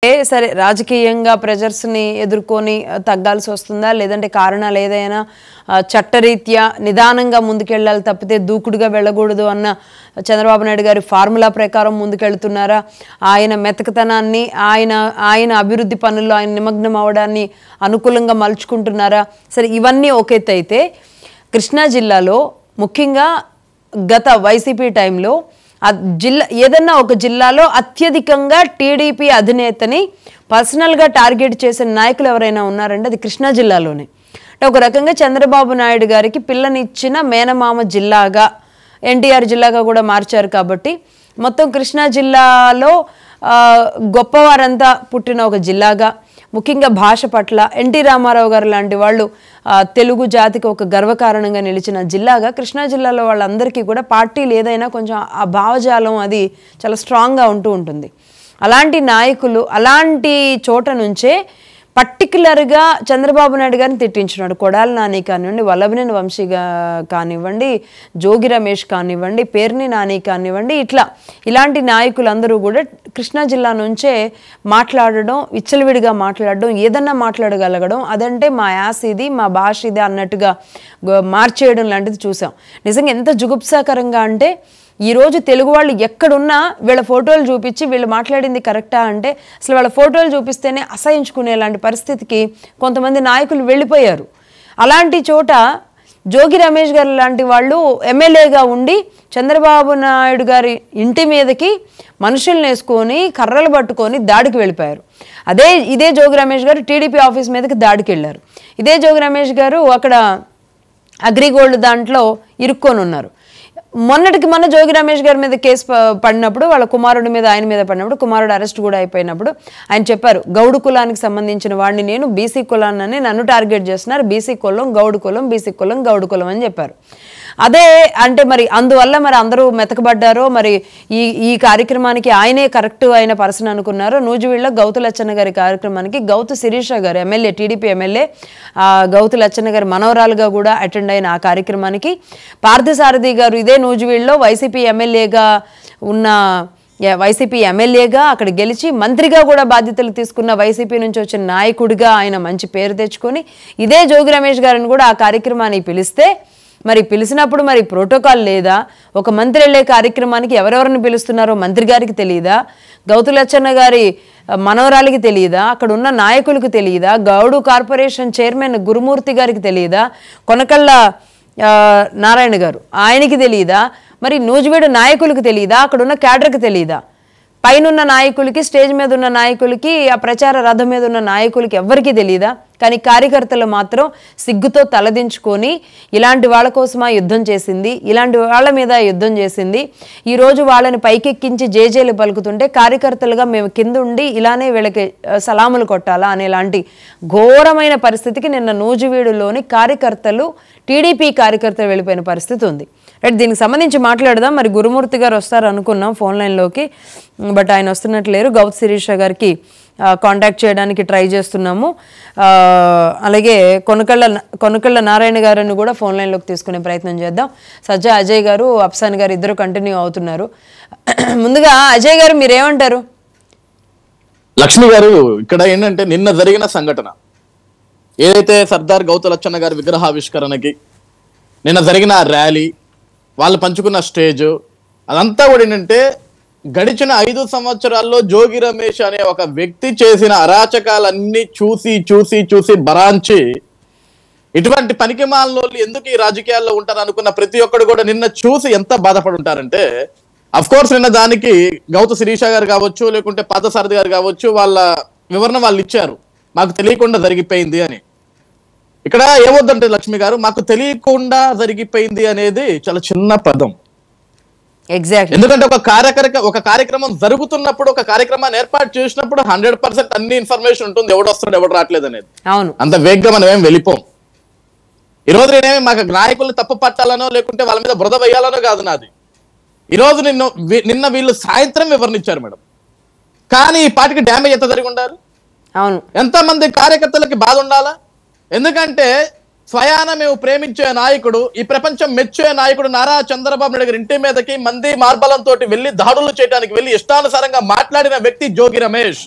సరే రాజకీయంగా ప్రెజర్స్ని ఎదుర్కొని తగ్గాల్సి వస్తుందా లేదంటే కారణాలు ఏదైనా చట్టరీత్యా నిదానంగా ముందుకెళ్ళాలి తప్పితే దూకుడుగా వెళ్ళకూడదు అన్న చంద్రబాబు నాయుడు గారి ఫార్ములా ప్రకారం ముందుకెళ్తున్నారా ఆయన మెతకతనాన్ని ఆయన అభివృద్ధి పనుల్లో ఆయన నిమగ్నం అవడాన్ని అనుకూలంగా మలుచుకుంటున్నారా సరే ఇవన్నీ ఒకెత్తైతే కృష్ణా జిల్లాలో ముఖ్యంగా గత వైసీపీ టైంలో ఏదన్నా ఒక జిల్లాలో అత్యధికంగా టీడీపీ అధినేతని పర్సనల్గా టార్గెట్ చేసిన నాయకులు ఎవరైనా ఉన్నారంటే అది కృష్ణా జిల్లాలోనే అంటే ఒక రకంగా చంద్రబాబు నాయుడు గారికి పిల్లనిచ్చిన మేనమామ జిల్లాగా ఎన్టీఆర్ జిల్లాగా కూడా మార్చారు కాబట్టి మొత్తం కృష్ణా జిల్లాలో గొప్పవారంతా పుట్టిన ఒక జిల్లాగా ముఖ్యంగా భాష పట్ల ఎన్టీ రామారావు గారు లాంటి వాళ్ళు తెలుగు జాతికి ఒక గర్వకారణంగా నిలిచిన జిల్లాగా కృష్ణా జిల్లాలో వాళ్ళందరికీ కూడా పార్టీలు ఏదైనా కొంచెం ఆ భావజాలం అది చాలా స్ట్రాంగ్గా ఉంటుంది అలాంటి నాయకులు అలాంటి చోట నుంచే పర్టికులర్గా చంద్రబాబు నాయుడు గారిని తిట్టించున్నాడు కొడాలి నాని కానివ్వండి వల్లభనేని వంశీ కానివ్వండి జోగి రమేష్ కానివ్వండి పేర్ని నాని కానివ్వండి ఇలాంటి నాయకులందరూ కూడా కృష్ణా జిల్లా నుంచే మాట్లాడడం విచ్చలవిడిగా మాట్లాడడం ఏదన్నా మాట్లాడగలగడం అదంటే మా యాస ఇది మా భాష ఇది అన్నట్టుగా మార్చేయడం లాంటిది చూసాం నిజంగా ఎంత జుగుప్సాకరంగా అంటే ఈరోజు తెలుగు వాళ్ళు ఎక్కడున్నా వీళ్ళ ఫోటోలు చూపించి వీళ్ళు మాట్లాడింది కరెక్టా అంటే అసలు వాళ్ళ ఫోటోలు చూపిస్తేనే అసహించుకునేలాంటి పరిస్థితికి కొంతమంది నాయకులు వెళ్ళిపోయారు అలాంటి చోట జోగి రమేష్ గారు లాంటి వాళ్ళు ఎమ్మెల్యేగా ఉండి చంద్రబాబు నాయుడు గారి ఇంటి మీదకి మనుషుల్ని వేసుకొని కర్రలు పట్టుకొని దాడికి వెళ్ళిపోయారు ఇదే జోగి రమేష్ గారు టీడీపీ ఆఫీస్ మీదకి దాడికి వెళ్ళారు ఇదే జోగి రమేష్ గారు అక్కడ అగ్రిగోల్డ్ దాంట్లో ఇరుక్కొని ఉన్నారు మొన్నటికి మొన్న జోగి రమేష్ గారి మీద కేసు పడినప్పుడు వాళ్ళ కుమారుడి మీద ఆయన మీద పడినప్పుడు కుమారుడు అరెస్ట్ కూడా అయిపోయినప్పుడు ఆయన చెప్పారు గౌడు కులానికి సంబంధించిన వాడిని నేను బీసీ కులాన్ని నన్ను టార్గెట్ చేస్తున్నారు బీసీ కులం గౌడు కులం బీసీ కులం గౌడు కులం అని చెప్పారు అదే అంటే మరి అందువల్ల మరి అందరూ మెతకబడ్డారో మరి ఈ కార్యక్రమానికి ఆయనే కరెక్ట్ అయిన పర్సన్ అనుకున్నారో నూజివీడులో గౌతు లచ్చన్న గారి కార్యక్రమానికి గౌతు శిరీష గారు MLA TDP MLA Gouthu Lachanna గారి మనవరాలుగా కూడా అటెండ్ అయిన ఆ కార్యక్రమానికి పార్థసారథి గారు ఇదే నూజివీడులో వైసీపీ ఎమ్మెల్యేగా అక్కడ గెలిచి మంత్రిగా కూడా బాధ్యతలు తీసుకున్న వైసీపీ నుంచి వచ్చిన నాయకుడిగా ఆయన మంచి పేరు తెచ్చుకొని ఇదే జోగి రమేష్ గారిని కూడా ఆ కార్యక్రమాన్ని పిలిచినప్పుడు మరి ప్రోటోకాల్ లేదా ఒక మంత్రి వెళ్ళే కార్యక్రమానికి ఎవరెవరిని పిలుస్తున్నారో మంత్రి గారికి తెలియదా గౌతు లచ్చన్న గారి మనవరాలికి తెలియదా అక్కడ ఉన్న నాయకులకు తెలియదా గౌడు కార్పొరేషన్ చైర్మన్ గురుమూర్తి గారికి తెలియదా కొనకళ్ళ నారాయణ గారు ఆయనకి తెలియదా మరి నూజివీడు నాయకులకు తెలియదా అక్కడ ఉన్న క్యాడర్కి తెలియదా పైనున్న నాయకులకి స్టేజ్ మీద ఉన్న నాయకులకి ఆ ప్రచార రథం మీద ఉన్న నాయకులకి ఎవ్వరికీ తెలియదా కానీ కార్యకర్తలు మాత్రం సిగ్గుతో తలదించుకొని ఇలాంటి వాళ్ళ కోసమా యుద్ధం చేసింది ఇలాంటి వాళ్ళ మీద యుద్ధం చేసింది ఈరోజు వాళ్ళని పైకెక్కించి జేజేలు పలుకుతుంటే కార్యకర్తలుగా మేము కింద ఉండి ఇలానే వీళ్ళకి సలాములు కొట్టాలా అనేలాంటి ఘోరమైన పరిస్థితికి నిన్న నూజివీడులోని కార్యకర్తలు టీడీపీ కార్యకర్తలు వెళ్ళిపోయిన పరిస్థితి ఉంది రైట్ దీనికి సంబంధించి మాట్లాడదాం మరి గురుమూర్తి గారు వస్తారు అనుకున్నాం ఫోన్ లైన్లోకి బట్ ఆయన వస్తున్నట్లు లేరు గౌతు శిరీష గారికి కాంటాక్ట్ చేయడానికి ట్రై చేస్తున్నాము అలాగే కొనకళ్ళ నారాయణ గారిని కూడా ఫోన్ లైన్లోకి తీసుకునే ప్రయత్నం చేద్దాం సజ్జా అజయ్ గారు అఫ్సాన్ గారు ఇద్దరు కంటిన్యూ అవుతున్నారు ముందుగా అజయ్ గారు మీరేమంటారు లక్ష్మి గారు ఇక్కడ ఏంటంటే నిన్న జరిగిన సంఘటన ఏదైతే సర్దార్ గౌతు లచ్చన్న గారి విగ్రహావిష్కరణకి నిన్న జరిగిన ర్యాలీ వాళ్ళు పంచుకున్న స్టేజ్ అదంతా కూడా ఏంటంటే గడిచిన 5 సంవత్సరాల్లో జోగి రమేష్ అనే ఒక వ్యక్తి చేసిన అరాచకాలన్నీ చూసి బరాంచి ఇటువంటి పనికిమాలలో ఎందుకు ఈ రాజకీయాల్లో ఉంటారు అనుకున్న ప్రతి ఒక్కడు కూడా నిన్న చూసి ఎంత బాధపడి ఉంటారంటే అఫ్ కోర్స్ నిన్న దానికి గౌతు శిరీష గారు కావచ్చు లేకుంటే పార్థసారథి గారు కావచ్చు వాళ్ళ వివరణ వాళ్ళు ఇచ్చారు మాకు తెలియకుండా జరిగిపోయింది అని ఇక్కడ ఏమవుతుందంటే లక్ష్మి గారు మాకు తెలియకుండా జరిగిపోయింది అనేది చాలా చిన్న పదం ఎగ్జాక్ట్ ఎందుకంటే ఒక కార్యక్రమం జరుగుతున్నప్పుడు ఒక కార్యక్రమాన్ని ఏర్పాటు చేసినప్పుడు 100% అన్ని ఇన్ఫర్మేషన్ ఉంటుంది ఎవడు వస్తున్నాడు ఎవడు రావట్లేదు అనేది అవును అంత వేగంగా మనం ఏం వెళ్ళిపోం ఈ రోజు నేనేమి మాకు నాయకుల్ని తప్పు పట్టాలనో లేకుంటే వాళ్ళ మీద బురద వేయాలనో కాదు నాది ఈ రోజు నిన్న వీళ్ళు సాయంత్రం వివరణ ఇచ్చారు మేడం కానీ ఈ పార్టీకి డ్యామేజ్ ఎంత జరిగి ఉండాలి అవును ఎంతమంది కార్యకర్తలకి బాధ ఉండాలా ఎందుకంటే స్వయాన మేము ప్రేమించే నాయకుడు ఈ ప్రపంచం మెచ్చే నాయకుడు నారా చంద్రబాబు నాయుడు గారి ఇంటి మీదకి మంది మార్బలంతో వెళ్ళి దాడులు చేయడానికి వెళ్ళి ఇష్టానుసారంగా మాట్లాడిన వ్యక్తి జోగి రమేష్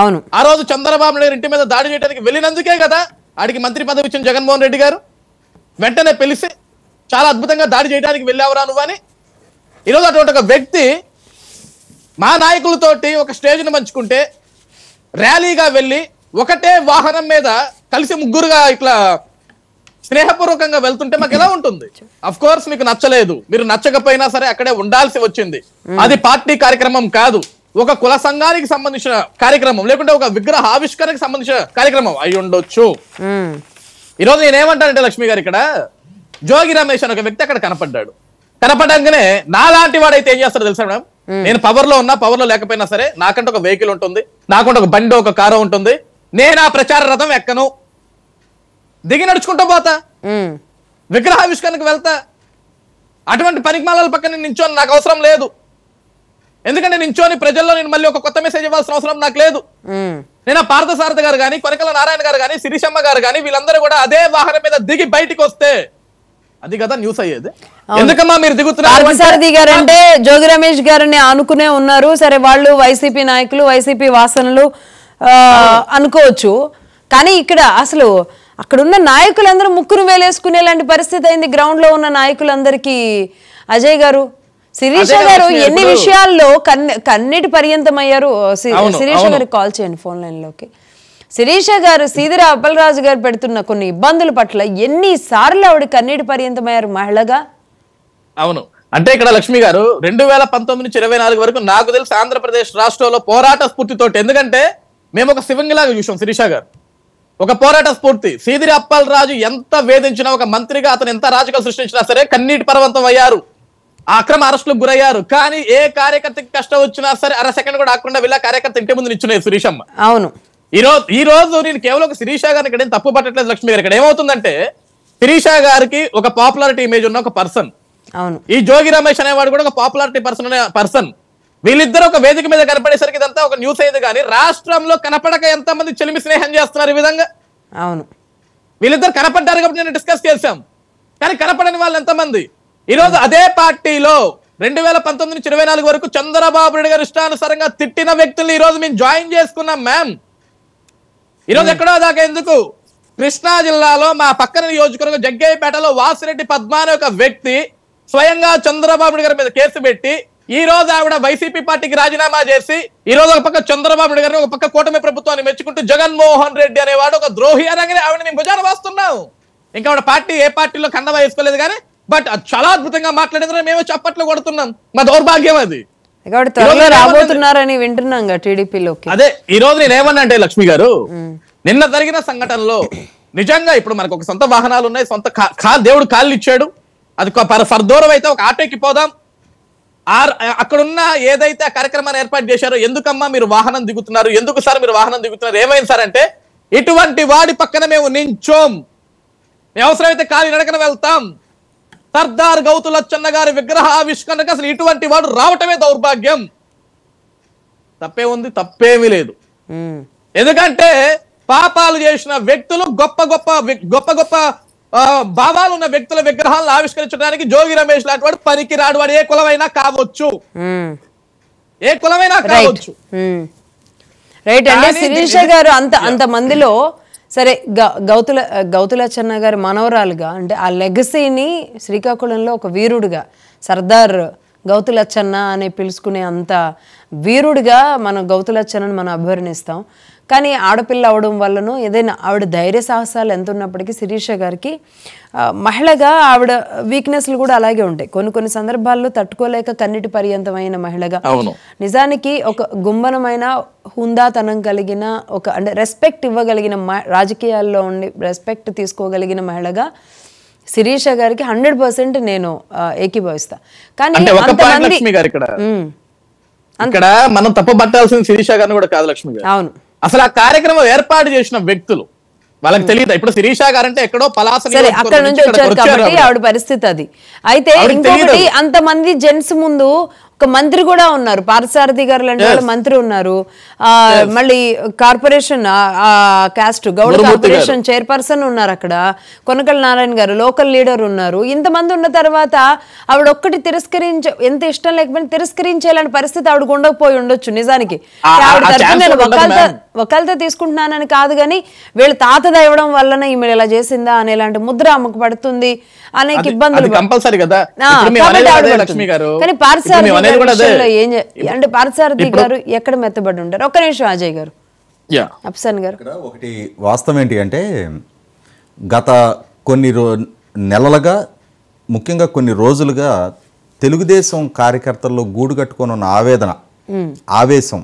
అవును. ఆ రోజు చంద్రబాబు నాయుడు ఇంటి మీద దాడి చేయడానికి వెళ్ళినందుకే కదా ఆడికి మంత్రి పదవి ఇచ్చిన జగన్మోహన్ రెడ్డి గారు వెంటనే పిలిచి చాలా అద్భుతంగా దాడి చేయడానికి వెళ్ళావురా నువ్వు అని. ఈరోజు అటువంటి ఒక వ్యక్తి మా నాయకులతోటి ఒక స్టేజ్ను పంచుకుంటే ర్యాలీగా వెళ్ళి ఒకటే వాహనం మీద కలిసి ముగ్గురుగా ఇట్లా స్నేహపూర్వకంగా వెళ్తుంటే మాకు ఎలా ఉంటుంది? అఫ్ కోర్స్ మీకు నచ్చలేదు, మీరు నచ్చకపోయినా సరే అక్కడే ఉండాల్సి వచ్చింది. అది పార్టీ కార్యక్రమం కాదు, ఒక కుల సంఘానికి సంబంధించిన కార్యక్రమం, లేకుంటే ఒక విగ్రహ ఆవిష్కరణకి సంబంధించిన కార్యక్రమం అయి ఉండొచ్చు. ఈరోజు నేనేమంటానంటే లక్ష్మి గారు, ఇక్కడ జోగి రమేష్ అనే ఒక వ్యక్తి అక్కడ కనపడంగానే నాలాంటి వాడైతే ఏం చేస్తారో తెలుసా మేడం, నేను పవర్ లో ఉన్నా పవర్ లో లేకపోయినా సరే నాకంటే ఒక వెహికల్ ఉంటుంది, నాకంటే ఒక బండి ఒక కారు ఉంటుంది, నేను ఆ ప్రచార రథం ఎక్కను, దిగి నడుచుకుంటూ పోతా, విగ్రహావిష్కరణకు వెళ్తా. అటువంటి పనికిమాల పక్కన నించోని నాకు అవసరం లేదు. ఎందుకంటే నించోని ప్రజల్లో నేను మళ్ళీ ఒక కొత్త మెసేజ్ ఇవ్వాల్సిన అవసరం నాకు లేదు. నేను ఆ పార్థసారథి గారు కానీ, కొనకల నారాయణ గారు కానీ, శిరీషమ్మ గారు కానీ వీళ్ళందరూ కూడా అదే వాహనం మీద దిగి బయటికి వస్తే అది కదా న్యూస్ అయ్యేది. ఎందుకమ్మా మీరు దిగుతున్నారు? పార్థసారథి గారు అంటే జోగి రమేష్ గారిని అనుకునే ఉన్నారు. సరే, వాళ్ళు వైసీపీ నాయకులు, వైసీపీ వాసనలు అనుకోవచ్చు. కానీ ఇక్కడ అసలు అక్కడున్న నాయకులందరూ ముక్కును వేలేసుకునేలాంటి పరిస్థితి అయింది గ్రౌండ్ లో ఉన్న నాయకులందరికీ. అజయ్ గారు, శిరీష గారు ఎన్ని విషయాల్లో కన్నీటి పర్యంతమయ్యారు. శిరీష గారికి కాల్ చేయండి ఫోన్ లైన్ లోకి. శిరీష గారు సీదిరా అప్పలరాజు గారు పెడుతున్న కొన్ని ఇబ్బందుల పట్ల ఎన్నిసార్లు ఆవిడ కన్నీటి పర్యంతమయ్యారు మహిళగా. అవును, అంటే ఇక్కడ లక్ష్మి గారు 2019 నుంచి 24 వరకు నాకు తెలిసి ఆంధ్రప్రదేశ్ రాష్ట్రంలో పోరాట స్ఫూర్తితోటి, ఎందుకంటే మేము ఒక శివంగిలాగా చూసాం శిరీష గారు, ఒక పోరాట స్ఫూర్తి. సీదిరి అప్పలరాజు ఎంత వేధించినా, ఒక మంత్రిగా అతను ఎంత రాజకీయాలు సృష్టించినా సరే కన్నీటి పర్వంతం అయ్యారు, అక్రమ అరెస్టులకు గురయ్యారు. కానీ ఏ కార్యకర్తకి కష్టం వచ్చినా సరే అర సెకండ్ కూడా ఆకుండా వెళ్ళి కార్యకర్త ఇంటి ముందు నిల్చున్నాయి శిరీషమ్మ. అవును, ఈ రోజు నేను కేవలం ఒక శిరీష గారిని ఇక్కడ ఏం తప్పు పట్టట్లేదు లక్ష్మి గారు. ఇక్కడ ఏమవుతుందంటే శిరీష గారికి ఒక పాపులారిటీ ఇమేజ్ ఉన్న ఒక పర్సన్, అవును, ఈ జోగి రమేష్ అనేవాడు కూడా ఒక పాపులారిటీ పర్సన్. వీళ్ళిద్దరు ఒక వేదిక మీద కనపడేసరికి ఇదంతా ఒక న్యూస్ అయ్యేది. కానీ రాష్ట్రంలో కనపడక ఎంతమంది చెలిమి స్నేహం చేస్తున్నారు ఈ విధంగా. అవును, వీళ్ళిద్దరు కనపడ్డారు కాబట్టి నేను డిస్కస్ చేశాం. కానీ కనపడని వాళ్ళు ఎంతమంది? ఈ రోజు అదే పార్టీలో 2019 నుంచి 24 వరకు చంద్రబాబు నాయుడు గారు ఇష్టానుసారంగా తిట్టిన వ్యక్తుల్ని ఈ రోజు మేము జాయిన్ చేసుకున్నాం మ్యామ్. ఈరోజు ఎక్కడో దాకా ఎందుకు, కృష్ణా జిల్లాలో మా పక్కన నియోజకవర్గం జగ్గయ్యపేటలో వాసిరెడ్డి పద్మ అనే ఒక వ్యక్తి స్వయంగా చంద్రబాబు నాయుడు గారి మీద కేసు పెట్టి ఈ రోజు ఆవిడ వైసీపీ పార్టీకి రాజీనామా చేసి ఈ రోజు ఒక పక్క చంద్రబాబు నాయుడు గారిని, ఒక పక్క కూటమి ప్రభుత్వాన్ని మెచ్చుకుంటూ జగన్మోహన్ రెడ్డి అనేవాడు ఒక ద్రోహి అనగానే ఆవిడ మేము భుజాన వేస్తున్నాం. ఇంకా ఆవిడ పార్టీ ఏ పార్టీలో కండవా వేసుకోలేదు కానీ బట్ చాలా అద్భుతంగా మాట్లాడేదని మేము చప్పట్లు కొడుతున్నాం. మా దౌర్భాగ్యం అది. రాబోతున్నారని వింటున్నాం టీడీపీలోకి. అదే ఈ రోజు నేను ఏమన్నా అంటే లక్ష్మి గారు, నిన్న జరిగిన సంఘటనలో నిజంగా ఇప్పుడు మనకు ఒక సొంత వాహనాలు ఉన్నాయి, సొంత దేవుడు కాళ్ళు ఇచ్చాడు, అది ఫర్ దూరం అయితే ఒక ఆటోకి పోదాం. అక్కడున్న ఏదైతే ఆ కార్యక్రమాన్ని ఏర్పాటు చేశారో, ఎందుకమ్మా మీరు వాహనం దిగుతున్నారు, ఎందుకు సార్ మీరు వాహనం దిగుతున్నారు, ఏమైంది సార్ అంటే, ఇటువంటి వాడి పక్కన మేము నించోం, అవసరమైతే కాలి నడకన వెళ్తాం. సర్దార్ గౌతులచ్చన్న గారి విగ్రహ ఆవిష్కరణకు అసలు ఇటువంటి వాడు రావటమే దౌర్భాగ్యం. తప్పే ఉంది, తప్పేమీ లేదు. ఎందుకంటే పాపాలు చేసిన వ్యక్తులు, గొప్ప గొప్ప భావాలు ఉన్న వ్యక్తుల విగ్రహాలను ఆవిష్కరించడానికి జోగి రమేష్ లాంటి వాడు పనికి రాడు. వాడు ఏ కులమైనా కావచ్చు, ఏ కులమైనా కావచ్చు. రైట్ అండి. శిరీష గారు అంత మందిలో సరే గౌతులచ్చన్న గారి మనవరాలుగా, అంటే ఆ లెగసీని శ్రీకాకుళంలో ఒక వీరుడుగా, సర్దార్ గౌతులచ్చన్న అని పిలుచుకునే అంత వీరుడిగా మనం గౌతులచ్చన్నను మనం అభివర్ణిస్తాం. కానీ ఆడపిల్ల అవడం వల్లనూ ఏదైనా ఆవిడ ధైర్య సాహసాలు ఎంత ఉన్నప్పటికీ శిరీష గారికి మహిళగా ఆవిడ వీక్నెస్లు కూడా అలాగే ఉంటాయి. కొన్ని సందర్భాల్లో తట్టుకోలేక కన్నిటి పర్యంతమైన మహిళగా, నిజానికి ఒక గుంబనమైన హుందాతనం కలిగిన ఒక అంటే రెస్పెక్ట్ ఇవ్వగలిగిన, రాజకీయాల్లో ఉండి రెస్పెక్ట్ తీసుకోగలిగిన మహిళగా శిరీష గారికి 100% నేను ఏకీభవిస్తా. కానీ ఇక్కడ మనం తప్పబట్టాల్సిన శిరీష గారిని కూడా కాదు లక్ష్మి గారు. అవును, అసలు ఆ కార్యక్రమం ఏర్పాటు చేసిన వ్యక్తులు వాళ్ళకి తెలియదు. ఇప్పుడు శిరీష గారంటే ఎక్కడో పలాస అక్కడ నుంచి వచ్చారు కాబట్టి ఆవిడ పరిస్థితి అది. అయితే ఇంకొకటి, అంతమంది జెంట్స్ ముందు ఒక ఒక మంత్రి కూడా ఉన్నారు, పార్థసారథి గారు లాంటి వాళ్ళు మంత్రి ఉన్నారు, మళ్ళీ corporation caste Gouda corporation chairperson ఉన్నారు, అక్కడ కొనకళ్ళ నారాయణ గారు లోకల్ లీడర్ ఉన్నారు. ఇంతమంది ఉన్న తర్వాత ఆవిడ ఒక్కటి ఎంత ఇష్టం లేకపోయినా తిరస్కరించేలాంటి పరిస్థితి ఆవిడకు ఉండకపోయి ఉండొచ్చు. నిజానికి ఆవిడ తరఫున నేను వకాల్తా తీసుకుంటున్నానని కాదు, కానీ వీళ్ళ తాతద ఇవ్వడం వలన ఈమె ఇలా చేసిందా అనేలాంటి ముద్ర అమ్మకు పడుతుంది, అనేక ఇబ్బందులు. కానీ పార్థసారథి గారు ఎక్కడ మెత్తబడి ఉంటారు? ఒక్క నిమిషం అజయ్ గారు, అప్సన్ గారు. ఒకటి వాస్తవం ఏంటి అంటే, గత కొన్ని నెలలుగా, ముఖ్యంగా కొన్ని రోజులుగా తెలుగుదేశం కార్యకర్తల్లో గూడు కట్టుకొని ఉన్న ఆవేదన, ఆవేశం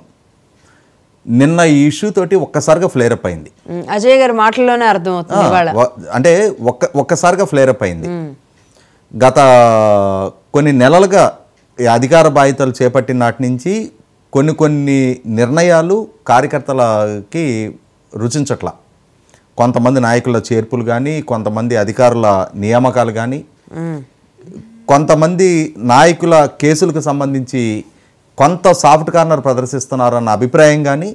నిన్న ఈ ఇష్యూ తోటి ఒక్కసారిగా ఫ్లేరప్ అయింది. అజయ్ గారి మాటల్లోనే అర్థమవుతుంది. అంటే ఒక్కసారిగా ఫ్లేరప్ అయింది. గత కొన్ని నెలలుగా అధికార బాధ్యతలు చేపట్టిన నాటి నుంచి కొన్ని నిర్ణయాలు కార్యకర్తలకి రుచించట్ల. కొంతమంది నాయకుల చేర్పులు కానీ, కొంతమంది అధికారుల నియామకాలు కానీ, కొంతమంది నాయకుల కేసులకు సంబంధించి కొంత సాఫ్ట్ కార్నర్ ప్రదర్శిస్తున్నారన్న అభిప్రాయం కానీ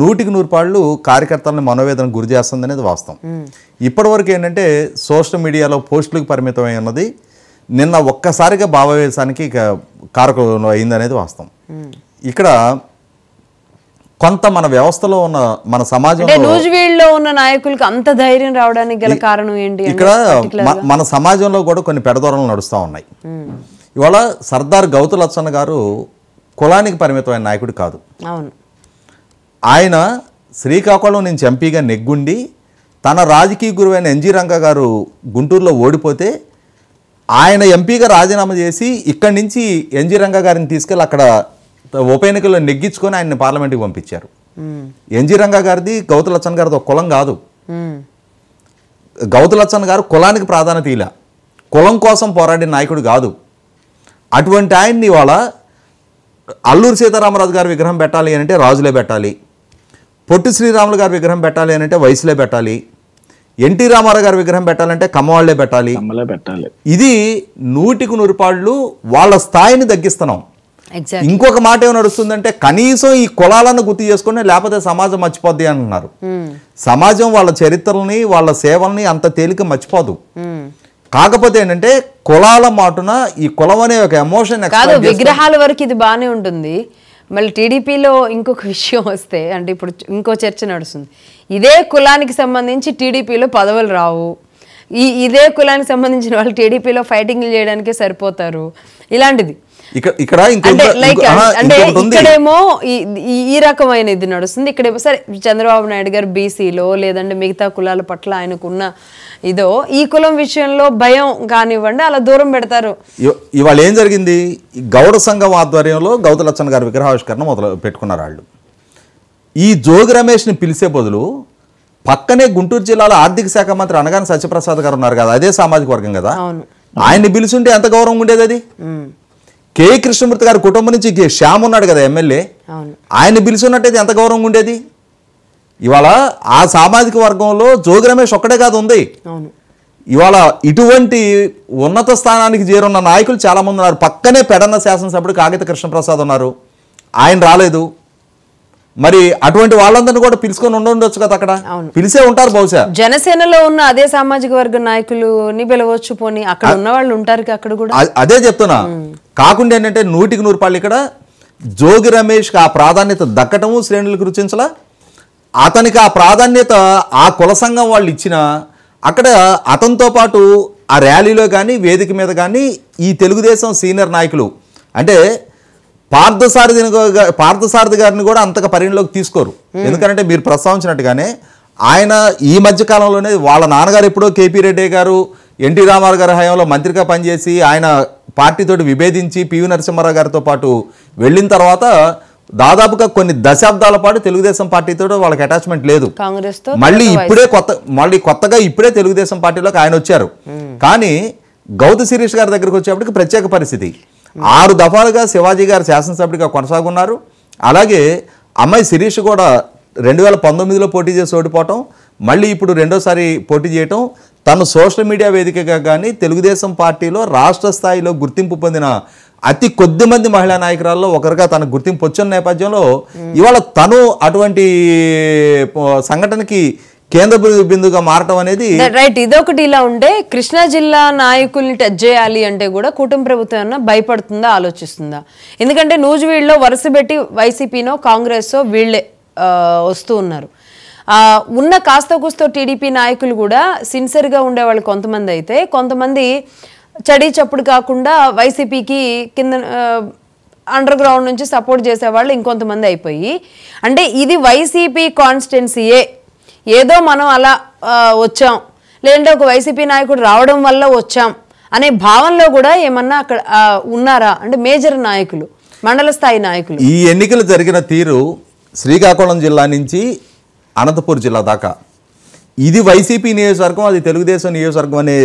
100% కార్యకర్తలను మనోవేదనకు గురి చేస్తుంది అనేది వాస్తవం. ఇప్పటివరకు ఏంటంటే సోషల్ మీడియాలో పోస్టులకు పరిమితమై ఉన్నది నిన్న ఒక్కసారిగా భావవేశానికి కారకం అయిందనేది వాస్తవం. ఇక్కడ కొంత మన వ్యవస్థలో ఉన్న మన సమాజంలో ఉన్న నాయకులకు అంత ధైర్యం రావడానికి గల కారణం ఏంటి? ఇక్కడ మన సమాజంలో కూడా కొన్ని పెడదొరలు నడుస్తూ ఉన్నాయి. ఇవాళ సర్దార్ గౌతు లచ్చన్న గారు కులానికి పరిమితమైన నాయకుడు కాదు. ఆయన శ్రీకాకుళం నుంచి ఎంపీగా నెగ్గుండి తన రాజకీయ గురువైన ఎన్జీ రంగా గారు గుంటూరులో ఓడిపోతే ఆయన ఎంపీగా రాజీనామా చేసి ఇక్కడి నుంచి ఎన్జీ రంగా గారిని తీసుకెళ్ళి అక్కడ ఉప ఎన్నికల్లో నెగ్గించుకొని ఆయన్ని పార్లమెంట్కి పంపించారు. ఎన్జీ రంగా గారిది గౌతు లచ్చన్న గారిది ఒక కులం కాదు. గౌతు లచ్చన్న గారు కులానికి ప్రాధాన్యత ఇలా, కులం కోసం పోరాడిన నాయకుడు కాదు. అటువంటి ఆయన్ని ఇవాళ అల్లూరి సీతారామరాజు గారి విగ్రహం పెట్టాలి అని అంటే రాజులే పెట్టాలి, పొట్టి శ్రీరాములు గారి విగ్రహం పెట్టాలి అని అంటే వయసులే పెట్టాలి, ఎన్టీ రామారావు గారి విగ్రహం పెట్టాలంటే కమ్మవాళ్లే పెట్టాలి. ఇది 100% వాళ్ళ స్థాయిని తగ్గిస్తున్నాం. ఇంకొక మాట ఏమి నడుస్తుందంటే కనీసం ఈ కులాలను గుర్తు చేసుకుని లేకపోతే సమాజం మర్చిపోద్ది అంటున్నారు. సమాజం వాళ్ళ చరిత్రల్ని వాళ్ళ సేవల్ని అంత తేలిక మర్చిపోదు. కాకపోతే ఏంటంటే కులాల మాటున ఈ కులం అనే ఒక ఎమోషన్ కాదు, విగ్రహాల వరకు ఇది బాగానే ఉంటుంది. మళ్ళీ టీడీపీలో ఇంకొక విషయం వస్తే, అంటే ఇప్పుడు ఇంకో చర్చ నడుస్తుంది, ఇదే కులానికి సంబంధించి టీడీపీలో పదవులు రావు, ఇదే కులానికి సంబంధించిన వాళ్ళు టీడీపీలో ఫైటింగ్లు చేయడానికే సరిపోతారు, ఇలాంటిది. ఇక్కడేమో ఈ రకమైన ఇది నడుస్తుంది. ఇక్కడేమో సరే చంద్రబాబు నాయుడు గారు బీసీలో లేదంటే మిగతా కులాల పట్ల ఆయనకున్న ఇదో ఈ కులం విషయంలో భయం కానివ్వండి అలా దూరం పెడతారు. ఇవాళ ఏం జరిగింది, గౌడ సంఘం ఆధ్వర్యంలో గౌతు లచ్చన్న గారి విగ్రహావిష్కరణ మొదలు పెట్టుకున్నారు. వాళ్ళు ఈ జోగి రమేష్ని పిలిచే బదులు పక్కనే గుంటూరు జిల్లాలో ఆర్థిక శాఖ మంత్రి అనగాని సత్యప్రసాద్ గారు ఉన్నారు కదా, అదే సామాజిక వర్గం కదా, ఆయన్ని పిలుచుంటే ఎంత గౌరవం ఉండేది. అది కె కృష్ణమూర్తి గారి కుటుంబం నుంచి శ్యామ్ ఉన్నాడు కదా ఎమ్మెల్యే, ఆయన్ని పిలుచున్నట్టయితే ఎంత గౌరవం ఉండేది. ఇవాళ ఆ సామాజిక వర్గంలో జోగి రమేష్ ఒక్కడే కాదు ఉంది. ఇవాళ ఇటువంటి ఉన్నత స్థానానికి చేరున్న నాయకులు చాలా మంది ఉన్నారు. పక్కనే పెడన్న శాసనసభ్యుడు కాగిత కృష్ణప్రసాద్ ఉన్నారు, ఆయన రాలేదు. మరి అటువంటి వాళ్ళందరినీ కూడా పిలుచుకొని ఉండొచ్చు కదా, అక్కడ పిలిచే ఉంటారు. బహుశా జనసేనలో ఉన్న అదే సామాజిక వర్గ నాయకులుని పిలవచ్చు, పోనీ అక్కడ ఉన్న వాళ్ళు ఉంటారు అక్కడ కూడా. అదే చెప్తున్నా. కాకుండా ఏంటంటే 100% ఇక్కడ జోగి రమేష్కి ఆ ప్రాధాన్యత దక్కటము శ్రేణులకు రుచించలా, అతనికి ఆ ప్రాధాన్యత ఆ కుల సంఘం వాళ్ళు ఇచ్చిన అక్కడ అతనితో పాటు ఆ ర్యాలీలో కానీ వేదిక మీద కానీ ఈ తెలుగుదేశం సీనియర్ నాయకులు అంటే పార్థసారథి గారిని కూడా అంతగా పరిగణలోకి తీసుకోరు. ఎందుకంటే మీరు ప్రస్తావించినట్టుగానే ఆయన ఈ మధ్య కాలంలోనే వాళ్ళ నాన్నగారు ఎప్పుడో కేపీ రెడ్డి గారు ఎన్టీ రామారావు గారి హయాంలో మంత్రిగా పనిచేసి ఆయన పార్టీతోటి విభేదించి పివి నరసింహారావు గారితో పాటు వెళ్ళిన తర్వాత దాదాపుగా కొన్ని దశాబ్దాల పాటు తెలుగుదేశం పార్టీతో వాళ్ళకి అటాచ్మెంట్ లేదు. మళ్ళీ కొత్తగా ఇప్పుడే తెలుగుదేశం పార్టీలోకి ఆయన వచ్చారు. కానీ గౌతు శిరీష్ గారి దగ్గరికి వచ్చేప్పటికి ప్రత్యేక పరిస్థితి. 6 దఫాలుగా శివాజీ గారు శాసనసభ్యుడిగా కొనసాగున్నారు. అలాగే అమ్మాయి శిరీష్ కూడా 2019లో పోటీ చేసి ఓడిపోవటం, మళ్ళీ ఇప్పుడు రెండోసారి పోటీ చేయటం, తను సోషల్ మీడియా వేదికగా కానీ తెలుగుదేశం పార్టీలో రాష్ట్ర స్థాయిలో గుర్తింపు పొందిన అతి కొద్ది మంది మహిళా నాయకురాల్లో ఒకరిగా తనకు గుర్తింపు వచ్చిన నేపథ్యంలో ఇవాళ తను అటువంటి సంఘటనకి కేంద్ర బిందుగా మారటం అనేది రైట్. ఇదొకటి ఇలా ఉంటే కృష్ణా జిల్లా నాయకుల్ని టచ్ చేయాలి అంటే కూడా కూటమి ప్రభుత్వం ఏమన్నా భయపడుతుందా, ఆలోచిస్తుందా? ఎందుకంటే నూజివీడులో వరుసపెట్టి వైసీపీనో కాంగ్రెస్సో వీళ్ళే వస్తూ ఉన్నారు. ఉన్న కాస్త కూస్తో టీడీపీ నాయకులు కూడా సిన్సియర్గా ఉండేవాళ్ళు కొంతమంది అయితే, కొంతమంది చడి చప్పుడు కాకుండా వైసీపీకి కింద అండర్ గ్రౌండ్ నుంచి సపోర్ట్ చేసేవాళ్ళు ఇంకొంతమంది అయిపోయి, అంటే ఇది వైసీపీ కాన్స్టిట్యున్సీయే, ఏదో మనం అలా వచ్చాం, లేదంటే ఒక వైసీపీ నాయకుడు రావడం వల్ల వచ్చాం అనే భావనలో కూడా ఏమన్నా అక్కడ ఉన్నారా? అంటే మేజర్ నాయకులు, మండల స్థాయి నాయకులు. ఈ ఎన్నికలు జరిగిన తీరు శ్రీకాకుళం జిల్లా నుంచి అనంతపూర్ జిల్లా దాకా ఇది వైసీపీ నియోజకవర్గం, అది తెలుగుదేశం నియోజకవర్గం అనే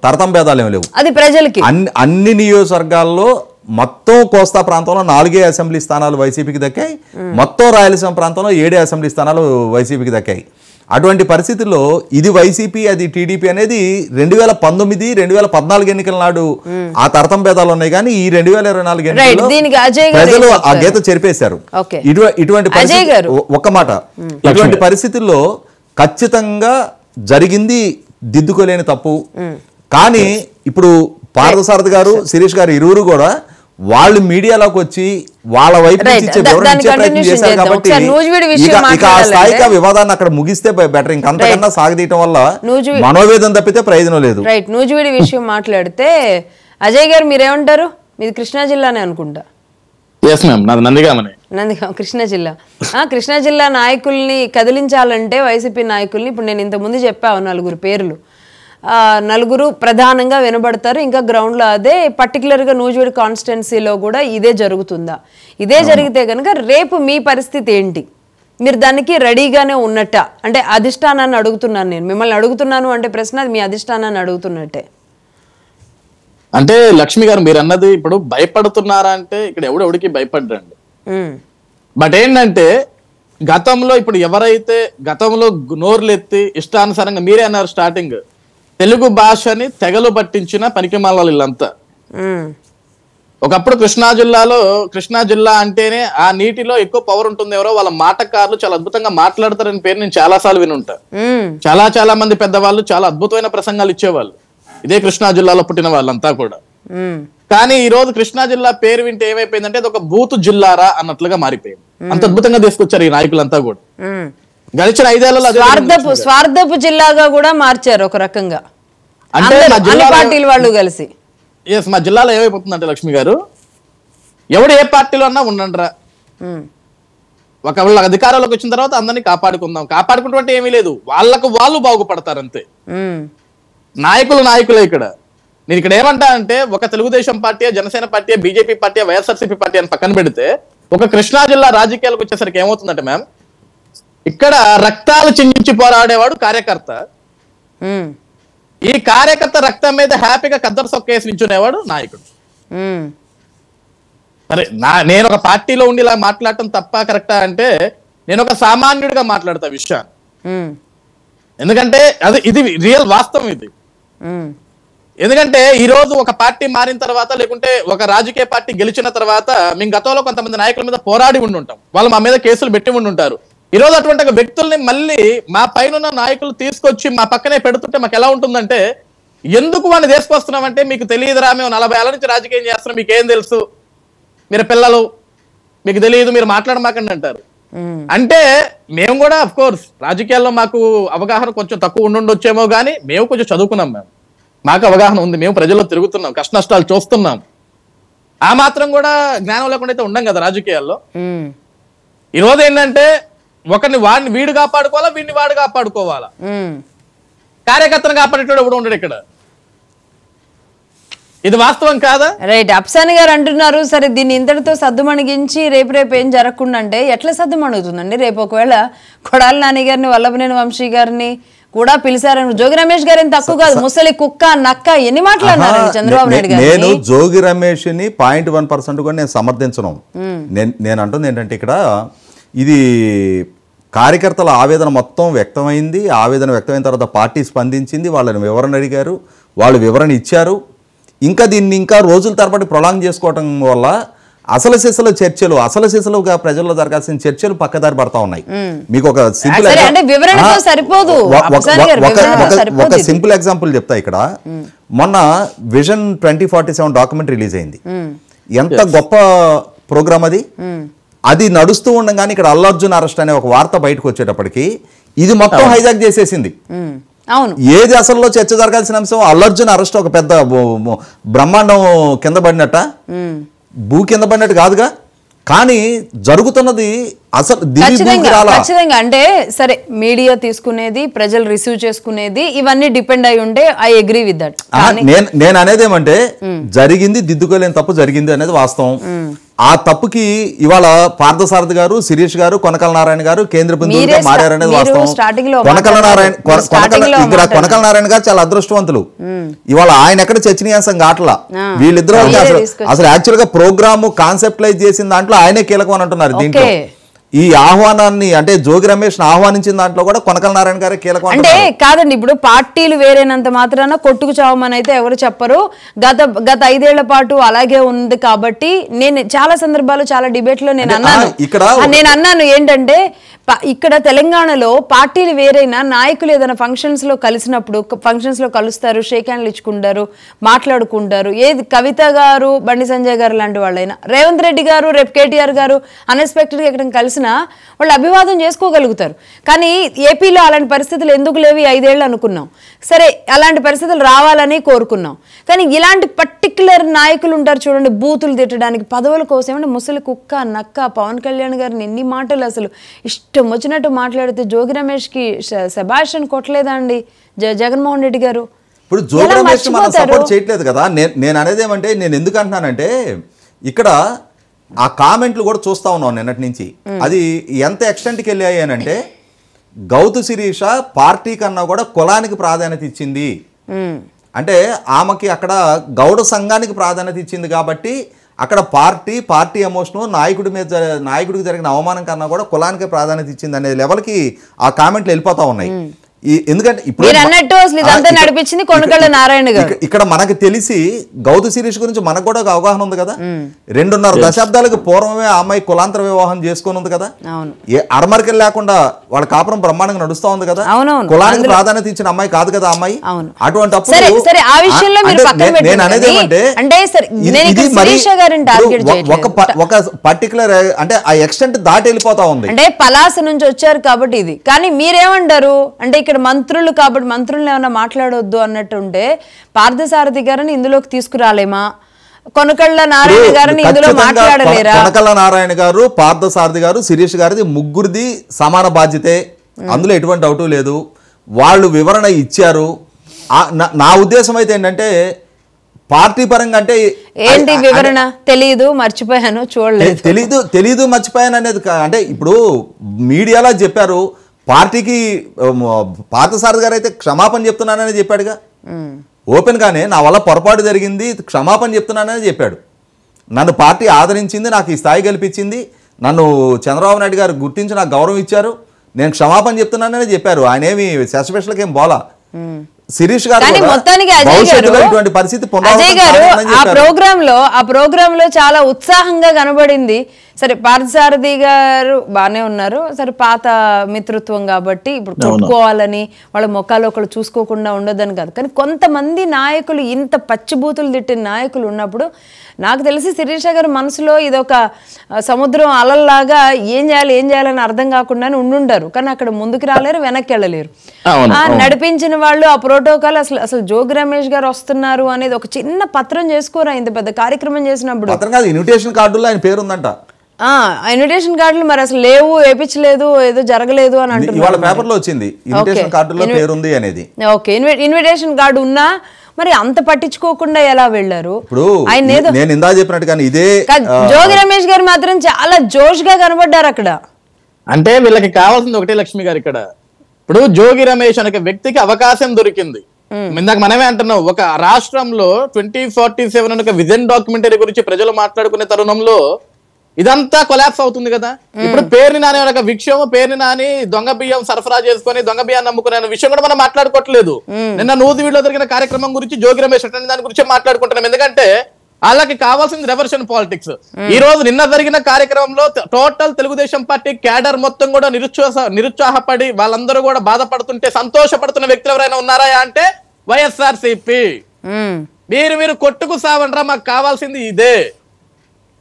తరతం భేదాలు ఏమి లేవు. అది ప్రజలకి అన్ని నియోజకవర్గాల్లో మొత్తం కోస్తా ప్రాంతంలో 4 అసెంబ్లీ స్థానాలు వైసీపీకి దక్కాయి, మొత్తం రాయలసీమ ప్రాంతంలో 7 అసెంబ్లీ స్థానాలు వైసీపీకి దక్కాయి. అటువంటి పరిస్థితుల్లో ఇది వైసీపీ అది టీడీపీ అనేది 2019, 2014 ఎన్నికల నాడు ఆ తరతం భేదాలు ఉన్నాయి, కానీ ఈ 2024 ఎన్నికల్లో ప్రజలు ఆ గీత చెరిపేశారు. ఇటువంటి ఒక్క మాట, ఇటువంటి పరిస్థితుల్లో ఖచ్చితంగా జరిగింది దిద్దుకోలేని తప్పు. కానీ ఇప్పుడు పార్థసారథి గారు, శిరీష్ గారు ఇరువురు కూడా వాళ్ళు మీడియాలోకి వచ్చి వాళ్ళ వైపు నుంచి ఇచ్చే వివరణ ఇచ్చే ప్రయత్నం చేశారు కాబట్టి ఇక ఆ స్థాయికి వివాదాన్ని అక్కడ ముగిస్తే బెటర్. ఇంకంతకన్నా సాగదీయటం వల్ల మనోవేదన తప్పితే ప్రయోజనం లేదు. రైట్. నూజివీడి విషయం మాట్లాడితే అజయ్ గారు మీరేమంటారు? మీది కృష్ణా జిల్లానే అనుకుంటా. కృష్ణా జిల్లా. కృష్ణా జిల్లా నాయకుల్ని కదిలించాలంటే వైసీపీ నాయకుల్ని ఇప్పుడు నేను ఇంతకుముందు చెప్పావు 4 పేర్లు, 4 ప్రధానంగా వినబడతారు. ఇంకా గ్రౌండ్లో అదే పర్టికులర్గా నూజివీడు కాన్స్టిట్యున్సీలో కూడా ఇదే జరుగుతుందా? ఇదే జరిగితే కనుక రేపు మీ పరిస్థితి ఏంటి? మీరు దానికి రెడీగానే ఉన్నట్ట? అంటే అధిష్టానాన్ని అడుగుతున్నాను, నేను మిమ్మల్ని అడుగుతున్నాను అంటే ప్రశ్న అది మీ అధిష్టానాన్ని అడుగుతున్నట్టే. అంటే లక్ష్మి గారు మీరు అన్నది ఇప్పుడు భయపడుతున్నారా అంటే ఇక్కడ ఎవడెవడికి భయపడ్డండి. బట్ ఏంటంటే గతంలో ఇప్పుడు ఎవరైతే గతంలో నోర్లెత్తి ఇష్టానుసారంగా మీరే అన్నారు స్టార్టింగ్, తెలుగు భాషని తెగలు పట్టించిన పనికిమాల వీళ్ళంతా. ఒకప్పుడు కృష్ణా జిల్లా అంటేనే ఆ నీటిలో ఎక్కువ పవర్ ఉంటుంది, ఎవరో వాళ్ళ మాటకారులు చాలా అద్భుతంగా మాట్లాడతారని పేరు నేను చాలా సార్లు విని ఉంటా. చాలా మంది పెద్దవాళ్ళు చాలా అద్భుతమైన ప్రసంగాలు ఇచ్చేవాళ్ళు, ఇదే కృష్ణా జిల్లాలో పుట్టిన వాళ్ళంతా కూడా. కానీ ఈ రోజు కృష్ణా జిల్లా పేరు వింటే ఏమైపోయిందంటే అది ఒక బూతు జిల్లారా అన్నట్లుగా మారిపోయింది. అంత అద్భుతంగా తీసుకొచ్చారు ఈ నాయకులంతా కూడా. గడిచిన 5 ఏళ్లలో స్వార్థపు జిల్లాగా కూడా మార్చారు ఒక రకంగా, అంటే పార్టీలు వాళ్ళు కలిసి. మా జిల్లాలో ఏమైపోతుందంటే లక్ష్మి గారు, ఎవడు ఏ పార్టీలో అన్నా ఉండండిరా, ఒకవేళ అధికారంలోకి వచ్చిన తర్వాత అందరినీ కాపాడుకుందాం. కాపాడుకుంటే ఏమీ లేదు, వాళ్ళకు వాళ్ళు బాగుపడతారు అంతే. నాయకులే ఇక్కడ. నేను ఇక్కడ ఏమంటా అంటే ఒక Telugu Desam party, Janasena party, BJP party, YSRCP party అని పక్కన పెడితే ఒక కృష్ణా జిల్లా రాజకీయాలకు వచ్చేసరికి ఏమవుతుందంటే మ్యామ్, ఇక్కడ రక్తాలు చిందించి పోరాడేవాడు కార్యకర్త. ఈ కార్యకర్త రక్తం మీద హ్యాపీగా కద్దరు సొక్కేసి నించునేవాడు నాయకుడు. సరే, నేను ఒక పార్టీలో ఉండి ఇలా మాట్లాడటం తప్ప కరెక్టా అంటే నేను ఒక సామాన్యుడిగా మాట్లాడతా విషయాన్ని. ఎందుకంటే ఇది రియల్ వాస్తవం ఇది. ఎందుకంటే ఈ రోజు ఒక పార్టీ మారిన తర్వాత, లేకుంటే ఒక రాజకీయ పార్టీ గెలిచిన తర్వాత మేము గతంలో కొంతమంది నాయకుల మీద పోరాడి ఉండుంటాం, వాళ్ళు మా మీద కేసులు పెట్టి ఉండుంటారు. ఈ రోజు అటువంటి వ్యక్తుల్ని మళ్ళీ మా పైన నాయకులు తీసుకొచ్చి మా పక్కనే పెడుతుంటే మాకు ఎలా ఉంటుందంటే, ఎందుకు వాడిని తీసుకొస్తున్నామంటే మీకు తెలియదురా, మేము 40 ఏళ్ల నుంచి రాజకీయం చేస్తున్నాం, మీకేం తెలుసు, మీరు పిల్లలు, మీకు తెలియదు, మీరు మాట్లాడమాకండి అంటారు. అంటే మేము కూడా అఫ్ కోర్స్ రాజకీయాల్లో మాకు అవగాహన కొంచెం తక్కువ ఉండుండొచ్చేమో, కానీ మేము కొంచెం చదువుకున్నాం, మాకు అవగాహన ఉంది, మేము ప్రజల్లో తిరుగుతున్నాం, కష్ట నష్టాలు చూస్తున్నాం. ఆ మాత్రం కూడా జ్ఞానం లేకుండా అయితే ఉండం కదా రాజకీయాల్లో. ఈ రోజు ఏంటంటే వాడిని వీడు కాపాడుకోవాలా, వీడిని వాడు కాపాడుకోవాలా, కార్యకర్తను కాపాడేటోడు ఎవడు ఉండడు ఇక్కడ. ఇది వాస్తవం కాదా? రైట్. అప్సాని గారు అంటున్నారు, సరే దీన్ని ఇంతటితో సద్దుమణిగించి రేపు ఏం జరగకుండా అంటే ఎట్లా సద్దుమణుగుతుందండి? రేపు ఒకవేళ కొడాలి నాని గారిని, వల్లభనేని వంశీ గారిని కూడా పిలిచారని, జోగి రమేష్ గారు ఏం తక్కువ కాదు, ముసలి కుక్క నక్క ఎన్ని మాట్లాడినారు చంద్రబాబు నాయుడు గారు. నేను జోగి రమేష్ ని 0.1% కూడా నేను సమర్థించను. నేను అంటుంది ఏంటంటే ఇక్కడ ఇది కార్యకర్తల ఆవేదన మొత్తం వ్యక్తమైంది. ఆవేదన వ్యక్తమైన తర్వాత పార్టీ స్పందించింది, వాళ్ళని వివరణ అడిగారు, వాళ్ళు వివరణ ఇచ్చారు. ఇంకా దీన్ని ఇంకా రోజుల తరబడి ప్రొలాంగ్ చేసుకోవటం వల్ల అసలు సిసలుగా ప్రజల్లో జరగాల్సిన చర్చలు పక్కదారి పడతా ఉన్నాయి. మీకు ఒక సింపుల్ ఒక సింపుల్ ఎగ్జాంపుల్ చెప్తా. ఇక్కడ మొన్న విజన్ 2047 డాక్యుమెంట్ రిలీజ్ అయింది. ఎంత గొప్ప ప్రోగ్రామ్ అది నడుస్తూ ఉండగానే ఇక్కడ అల్లు అర్జున్ అరెస్ట్ అనే ఒక వార్త బయటకు వచ్చేటప్పటికి ఇది మొత్తం హైజాక్ చేసేసింది. ఏది అసలు చర్చ జరగాల్సిన అంశం అల్లు అర్జున్ అరెస్ట్ ఒక పెద్ద బ్రహ్మాండం కింద పడినట్ట, భూ కింద పడినట్టు కాదుగా. కానీ జరుగుతున్నది అసలు ఖచ్చితంగా అంటే సరే మీడియా తీసుకునేది, ప్రజలు రిసీవ్ చేసుకునేది, ఇవన్నీ డిపెండ్ అయి ఉంటే ఐ అగ్రీ విత్ దట్. నేను అనేది ఏమంటే జరిగింది, దిద్దుకోలేని తప్పు జరిగింది అనేది వాస్తవం. ఆ తప్పుకి ఇవాళ పార్థసారథి గారు, శిరీష్ గారు, కొనకల నారాయణ గారు కేంద్ర బిందువుగా మారారనేది వాస్తవం. కొనకల నారాయణ గారు చాలా అదృష్టవంతులు. ఇవాళ ఆయన ఎక్కడ చర్చనీయాంశం కావట్లా. వీళ్ళిద్దరూ అసలు యాక్చువల్ గా ప్రోగ్రామ్ కాన్సెప్టలైజ్ చేసిన దాంట్లో ఆయనే కీలకం అని అంటున్నారు. దీంట్లో ఈ ఆహ్వానాన్ని అంటే జోగి రమేష్ ఆహ్వానించిన దాంట్లో కూడా కొనకల నారాయణ గారే కీలకం. అంటే కాదండి, ఇప్పుడు పార్టీలు వేరేనంత మాత్రాన కొట్టుకు చావమని అయితే ఎవరు చెప్పరు. గత 5 ఏళ్ల పాటు అలాగే ఉంది. కాబట్టి నేను చాలా సందర్భాలు చాలా డిబేట్ లో నేను అన్నాను ఏంటంటే ఇక్కడ తెలంగాణలో పార్టీలు వేరైనా నాయకులు ఏదైనా ఫంక్షన్స్ లో కలిసినప్పుడు ఫంక్షన్స్ లో కలుస్తారు, షేక్ హ్యాండ్లు ఇచ్చుకుంటారు, మాట్లాడుకుంటారు. ఏది కవిత గారు, బండి సంజయ్ గారు లాంటి వాళ్ళైనా, రేవంత్ రెడ్డి గారు, రేపు కేటీఆర్ గారు అన్ఎక్స్పెక్టెడ్గా ఎక్కడ కలిసినా వాళ్ళు అభివాదం చేసుకోగలుగుతారు. కానీ ఏపీలో అలాంటి పరిస్థితులు ఎందుకు లేవి 5 ఏళ్ళు అనుకున్నాం. సరే అలాంటి పరిస్థితులు రావాలని కోరుకున్నాం. కానీ ఇలాంటి పర్టికులర్ నాయకులు ఉంటారు చూడండి, బూతులు తిట్టడానికి పదవుల కోసం. ఏమంటే ముసలి కుక్క నక్క పవన్ కళ్యాణ్ గారిని ఎన్ని మాటలు అసలు ఇష్టం వచ్చినట్టు మాట్లాడితే జోగి రమేష్ కి శభాష్ కొట్టలేదా అండి జగన్మోహన్ రెడ్డి గారు? ఇప్పుడు జోగి రమేష్ మనం సపోర్ట్ చేయట్లేదు కదా. నేను అనేది ఏమంటే, నేను ఎందుకు అంటున్నానంటే ఇక్కడ ఆ కామెంట్లు కూడా చూస్తా ఉన్నాం నిన్నటి నుంచి. అది ఎంత ఎక్స్టెంట్కి వెళ్ళాయి అని అంటే గౌతు శిరీష పార్టీ కన్నా కూడా కులానికి ప్రాధాన్యత ఇచ్చింది. అంటే ఆమెకి అక్కడ గౌడ సంఘానికి ప్రాధాన్యత ఇచ్చింది కాబట్టి అక్కడ పార్టీ ఎమోషను నాయకుడికి జరిగిన అవమానం కన్నా కూడా కులానికి ప్రాధాన్యత ఇచ్చింది అనే లెవెల్కి ఆ కామెంట్లు వెళ్ళిపోతా ఉన్నాయి. ఎందుకంటే ఇప్పుడు నడిపించింది కొనకళ్ళ నారాయణ గారు. ఇక్కడ మనకు తెలిసి గౌతు శిరీష్ గురించి మనకు కూడా ఒక అవగాహన ఉంది కదా. 2.5 దశాబ్దాలకు పూర్వమే ఆ అమ్మాయి కులాంతర వివాహం చేసుకుని ఉంది కదా. అరమరికలు లేకుండా వాళ్ళ కాపురం బ్రహ్మాండంగా నడుస్తా ఉంది కదా. కులానికి ప్రాధాన్యత ఇచ్చిన అమ్మాయి కాదు కదా అమ్మాయి. అటువంటి నేను అనేది ఏమంటే ఒక పర్టికులర్ అంటే ఆ ఎక్స్టెంట్ దాటి వెళ్ళిపోతా ఉంది. అంటే పలాస నుంచి వచ్చారు కాబట్టి ఇది. కానీ మీరేమంటారు అంటే ఇక్కడ మంత్రులు కాబట్టి మంత్రులను ఏమైనా మాట్లాడొద్దు అన్నట్టుంటే పార్థసారథి గారిని ఇందులోకి తీసుకురాలేమా? కొనకళ్ళ నారాయణ గారిని ఇందులో మాట్లాడలేరా? కొనకళ్ళ నారాయణ గారు, పార్థసారథి గారు, శిరీష్ గారిది ముగ్గురిది సమాన బాధ్యతే, అందులో ఎటువంటి డౌట్ లేదు. వాళ్ళు వివరణ ఇచ్చారు. నా ఉద్దేశం అయితే ఏంటంటే పార్టీ పరంగా అంటే ఏంటి వివరణ తెలియదు, మర్చిపోయాను, చూడలేదు, తెలీదు మర్చిపోయాను అనేది. అంటే ఇప్పుడు మీడియాలో చెప్పారు, పార్టీకి పార్థసారథి గారు అయితే క్షమాపణ చెప్తున్నానని చెప్పాడుగా. ఓపెన్ గానే నా వల్ల పొరపాటు జరిగింది, క్షమాపణ చెప్తున్నానని చెప్పాడు. నన్ను పార్టీ ఆదరించింది, నాకు ఈ స్థాయి కల్పించింది, నన్ను చంద్రబాబు నాయుడు గారు గుర్తించి నాకు గౌరవం ఇచ్చారు, నేను క్షమాపణ చెప్తున్నానని చెప్పారు. ఆయన ఏమి సస్పెషల్ ఏం బోలా. శిరీష్ గారు ఇటువంటి పరిస్థితి ఆ ప్రోగ్రామ్ లో చాలా ఉత్సాహంగా కనబడింది. సరే పార్థసారథి గారు బాగానే ఉన్నారు, సరే పాత మిత్రత్వం కాబట్టి ఇప్పుడు కొట్టుకోవాలని వాళ్ళ మొక్కలు ఒకళ్ళు చూసుకోకుండా ఉండొద్దని కాదు. కానీ కొంతమంది నాయకులు ఇంత పచ్చిబూతులు తిట్టిన నాయకులు ఉన్నప్పుడు నాకు తెలిసి శిరీష గారు మనసులో ఇదొక సముద్రం అలల్లాగా ఏం చేయాలని అర్థం కాకుండానే ఉండుంటారు. కానీ అక్కడ ముందుకు రాలేరు, వెనక్కి వెళ్ళలేరు. నడిపించిన వాళ్ళు ఆ ప్రోటోకాల్ అసలు జోగి రమేష్ గారు వస్తున్నారు అనేది ఒక చిన్న పత్రం చేసుకోరా ఇంత పెద్ద కార్యక్రమం చేసినప్పుడు? ఇన్విటేషన్ కార్డులో ఆయన పేరుందంట. ఇన్విటేషన్ కార్డులు మరి అసలు లేవు, వేపించలేదు, ఏదో జరగలేదు అని అంటున్నారు. పేపర్లో వచ్చింది ఇన్విటేషన్ కార్డులో పేరుంది అనేది. ఓకే, ఇన్విటేషన్ కార్డు ఉన్నా మరి అంత పట్టించుకోకుండా ఎలా వెళ్ళారు? నేను ఇందా చెప్పినట్టుగానే ఇదే జోగి రమేష్ గారు మాత్రం చాలా జోష్ గా కనబడ్డారు అక్కడ. అంటే వీళ్ళకి కావాల్సింది ఒకటే లక్ష్మి గారు, ఇక్కడ ఇప్పుడు జోగి రమేష్ అనే వ్యక్తికి అవకాశం దొరికింది. ఇందాక మనమే అంటున్నాం, ఒక రాష్ట్రంలో 2047 అనే విజన్ డాక్యుమెంటరీ గురించి ప్రజలు మాట్లాడుకునే తరుణంలో ఇదంతా కొలాప్స్ అవుతుంది కదా. ఇప్పుడు పేరుని నాని ఒక విషయం, పేరుని నాని దొంగ బియ్యం సరఫరా చేసుకొని దొంగ బియ్యాన్ని నమ్ముకునే విషయం కూడా మనం మాట్లాడుకోవట్లేదు. నిన్న నూజివీడులో జరిగిన కార్యక్రమం గురించి జోగి రమేష్ దాని గురించి మాట్లాడుకుంటున్నాం. ఎందుకంటే వాళ్ళకి కావాల్సింది రెవర్షన్ పాలిటిక్స్. ఈ రోజు నిన్న జరిగిన కార్యక్రమంలో టోటల్ తెలుగుదేశం పార్టీ క్యాడర్ మొత్తం కూడా నిరుత్సాహపడి వాళ్ళందరూ కూడా బాధపడుతుంటే సంతోషపడుతున్న వ్యక్తులు ఎవరైనా ఉన్నారా అంటే వైఎస్ఆర్సీపీ. మీరు కొట్టుకు సావండ్రా, మాకు కావాల్సింది ఇదే.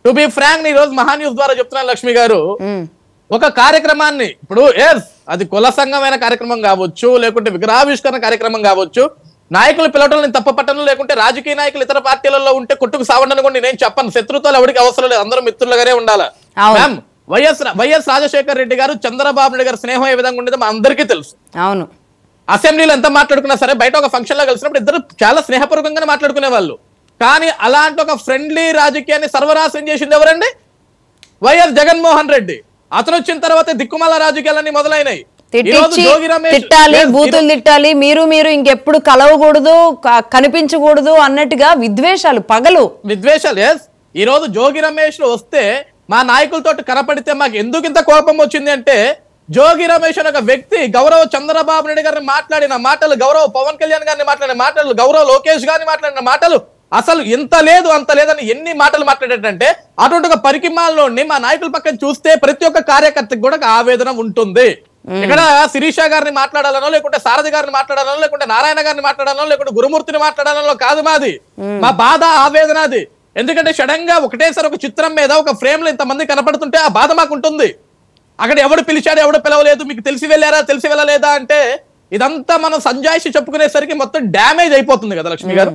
టు బి ఫ్రాంక్, ఈ రోజు మహాన్యూస్ ద్వారా చెప్తున్నాను లక్ష్మి గారు, ఒక కార్యక్రమాన్ని ఇప్పుడు అది కుల సంఘమైన కార్యక్రమం కావచ్చు, లేకుంటే విగ్రహావిష్కరణ కార్యక్రమం కావచ్చు, నాయకులు పిలవటం నేను తప్పపట్టను, లేకుంటే రాజకీయ నాయకులు ఇతర పార్టీలలో ఉంటే కొట్టుకు సావండి కూడా నేను చెప్పను. శత్రుత్వాలు ఎవరికి అవసరం లేదు, అందరూ మిత్రులుగానే ఉండాలి. మ్యామ్, వైఎస్ రాజశేఖర్ రెడ్డి గారు చంద్రబాబు నాయుడు గారు స్నేహం ఏ విధంగా ఉండేదో మా అందరికీ తెలుసు. అవును, అసెంబ్లీలో ఎంత మాట్లాడుకున్నా సరే, బయట ఒక ఫంక్షన్ లో కలిసినప్పుడు ఇద్దరు చాలా స్నేహపూర్వకంగానే మాట్లాడుకునే వాళ్ళు. కానీ అలాంటి ఒక ఫ్రెండ్లీ రాజకీయాన్ని సర్వనాశనం చేసింది ఎవరండి? వైఎస్ జగన్మోహన్ రెడ్డి. అతను వచ్చిన తర్వాత దిక్కుమాల రాజకీయాలన్నీ మొదలైనాయి. తిట్టాలి, బూతులు తిట్టాలి, మీరు ఇంకెప్పుడు కలవకూడదు, కనిపించకూడదు అన్నట్టుగా విద్వేషాలు, పగలు విద్వేషాలు. ఈ రోజు జోగి రమేష్ వస్తే మా నాయకులతో కనపడితే మాకు ఎందుకు ఇంత కోపం వచ్చింది అంటే, జోగి రమేష్ అనే ఒక వ్యక్తి గౌరవ చంద్రబాబు నాయుడు గారిని మాట్లాడిన మాటలు, గౌరవ పవన్ కళ్యాణ్ గారిని మాట్లాడిన మాటలు, గౌరవ లోకేష్ గారిని మాట్లాడిన మాటలు అసలు ఇంత లేదు అంత లేదని ఎన్ని మాటలు మాట్లాడేటంటే, అటువంటి ఒక పరికిమాల్లోని మా నాయకుల పక్కన చూస్తే ప్రతి ఒక్క కార్యకర్తకి కూడా ఆవేదన ఉంటుంది. ఇక్కడ శిరీష గారిని మాట్లాడాలనో, లేకుంటే సారథి గారిని మాట్లాడాలనో, లేకుంటే నారాయణ గారిని మాట్లాడాలనో, లేకుంటే గురుమూర్తిని మాట్లాడాలనో కాదు మాది. మా బాధ ఆవేదన అది. ఎందుకంటే సడన్ గా ఒకటేసారి ఒక చిత్రం మీద ఒక ఫ్రేమ్ లో ఇంతమంది కనపడుతుంటే ఆ బాధ మాకు ఉంటుంది. అక్కడ ఎవడు పిలిచాడు, ఎవడు పిలవలేదు, మీకు తెలిసి వెళ్ళారా, తెలిసి వెళ్ళలేదా అంటే ఇదంతా మనం సంజాయిషి చెప్పుకునేసరికి మొత్తం డ్యామేజ్ అయిపోతుంది కదా లక్ష్మి గారు.